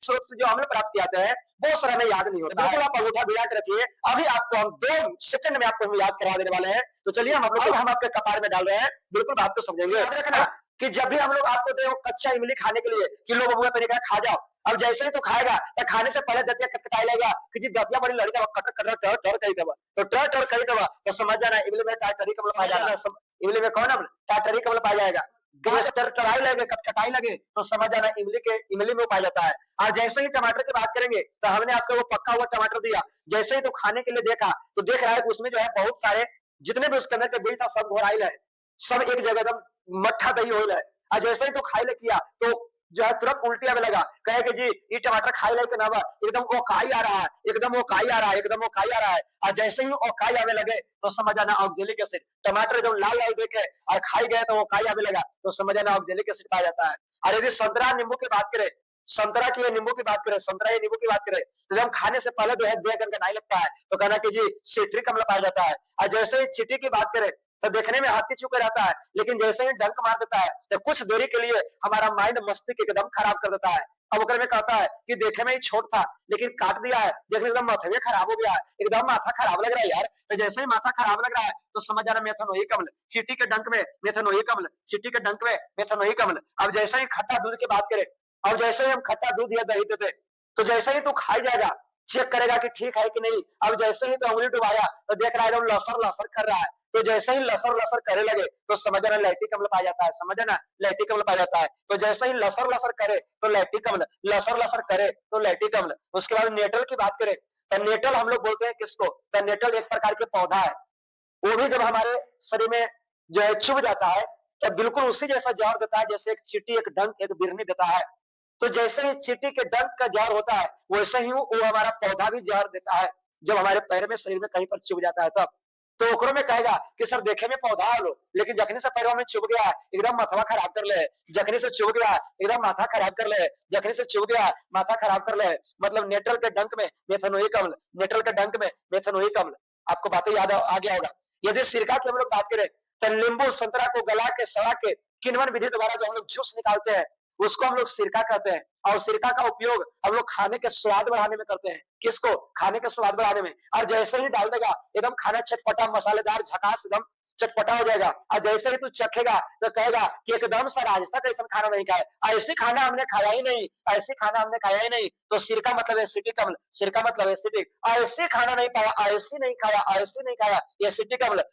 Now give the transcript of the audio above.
स्रोत से जो अम्ल प्राप्त किया जाता है वो सर हमें याद नहीं होता। बिल्कुल आप अंगूठा भिड़ा के रखिए, अभी आपको हम 2 सेकंड में आपको हम याद करवा देने वाले हैं। तो चलिए हम आपके कपार में डाल रहे हैं, बिल्कुल बात को समझेंगे। याद रखना कि जब भी हम लोग आपको दे कच्चा इमली खाने के लिए कि लो बबुआ तरीका खा जाओ, अब जैसे ही तू खाएगा तो खाने से पहले दतिया कटकटाई लगेगा कि जी दतिया बड़ी लड़ी कट कट टर टर कही दबा, तो टर टर कही दबा तो समझ जाना इमली में टाटरी कमल पाया जाएगा। इमली में कौन टाटरी कमल पाया जाएगा। गैस टरटराई लगे कटकटाई लगे तो समझ जाना इमली में पाया जाता है। और जैसे ही टमाटर की बात करेंगे तो हमने आपको वो पक्का हुआ टमाटर दिया, जैसे ही तो खाने के लिए देखा तो देख रहा है कि उसमें जो है बहुत सारे जितने भी उसके अंदर के बिल था सब घोराइल है, सब एक जगह एकदम मट्ठा दही होल है। और जैसे ही तो खाई ले किया तो जो है तुरंत उल्टी आने लगा, कहे कि जी ये टमाटर खाई ले के ना एकदम ओकाई आ रहा है, एकदम ओकाई आ रहा है, एकदम ओकाई आ रहा है। और जैसे ही ओकाई आने लगे तो समझ आना ऑक्जेलिक एसिड। टमाटर एकदम लाल लाल देखे और खाई गए तो ओकाई आने लगा तो समझ आना ऑक्जेलिक एसिड पाया जाता है। और यदि संतरा नींबू की बात करें, संतरा की या नींबू की बात करें, संतरा या नींबू की बात करें तो जब खाने से पहले जो है देह करके नहीं लगता है तो कहना कि जी सिट्रिक अम्ल पाया जाता है। और जैसे ही चींटी की बात करें तो देखने में हाथी चुका रहता है, लेकिन जैसे ही डंक मार देता है तो कुछ देरी के लिए हमारा माइंड मस्तिष्क एकदम खराब कर देता है। अब ओकर में कहता है कि देखे में ही छोट था लेकिन काट दिया है, देखने एकदम माथा खराब हो गया है, एकदम माथा खराब लग रहा है यार। तो जैसे ही माथा खराब लग रहा है तो समझ जाना मेथनोइक अम्ल, चींटी के डंक में मेथनोइक अम्ल, चींटी के डंक में मेथनोइक अम्ल। अब जैसे ही खट्टा दूध की बात करें, अब जैसे ही हम खट्टा दूध या दही देते तो जैसे ही तू खाई जाएगा चेक करेगा कि ठीक है कि नहीं। अब जैसे ही तो उंगली डुबाया तो देख रहा है एकदम लसर लसर कर रहा है, तो जैसे ही लसर लसर करे लगे तो समझ जाना लैक्टिक अम्ल पाया जाता है, समझ जाना लैक्टिक अम्ल पाया जाता है। तो जैसे ही लसर लसर करे तो लैक्टिक अम्ल, लसर लसर करे तो लैक्टिक अम्ल। उसके बाद नेटल की बात करें तो नेटल हम लोग बोलते हैं किसको, तो नेटल एक प्रकार के पौधा है, वो भी जब हमारे शरीर में जो है चुभ जाता है तो बिल्कुल उसी जैसा जहर देता है जैसे एक चींटी एक डंक एक बिरनी देता है। तो जैसे ही चींटी के डंक का जहर होता है वैसे ही वो हमारा पौधा भी जहर देता है जब हमारे पैर में शरीर में कहीं पर चुभ जाता है तब। तो ओकरो में कहेगा कि सर देखे में पौधा लो लेकिन जखनी से पैरों में चुभ गया एकदम माथा खराब कर ले, जखनी से चुभ गया एकदम माथा खराब कर ले, जखनी से चुभ गया माथा खराब कर ले। मतलब नेटल के डंक में मेथनोइक अम्ल, नेटल के डंक में मेथनोइक अम्ल। आपको बातें याद आ गया होगा। यदि सिरका की हम लोग बात करें तो नींबू संतरा को गला के सड़ा के किण्वन विधि द्वारा जो हम लोग जूस निकालते हैं उसको हम लोग सिरका कहते हैं। और सिरका का उपयोग हम लोग खाने के स्वाद बढ़ाने में करते हैं, किसको, खाने के स्वाद बढ़ाने में। और जैसे ही डाल देगा एकदम खाना चटपटा मसालेदार झकास एकदम चटपटा हो जाएगा। और जैसे ही तू चखेगा तो कहेगा कि एकदम सर आज तक ऐसा खाना नहीं खाया, ऐसी खाना हमने खाया ही नहीं, ऐसी खाना हमने खाया ही नहीं। तो सिरका मतलब एसिटिक अम्ल, सिरका मतलब एसिटिक, ऐसी खाना नहीं पाया, ऐसी नहीं खाया, ऐसी नहीं खाया, एसिटिक अम्ल।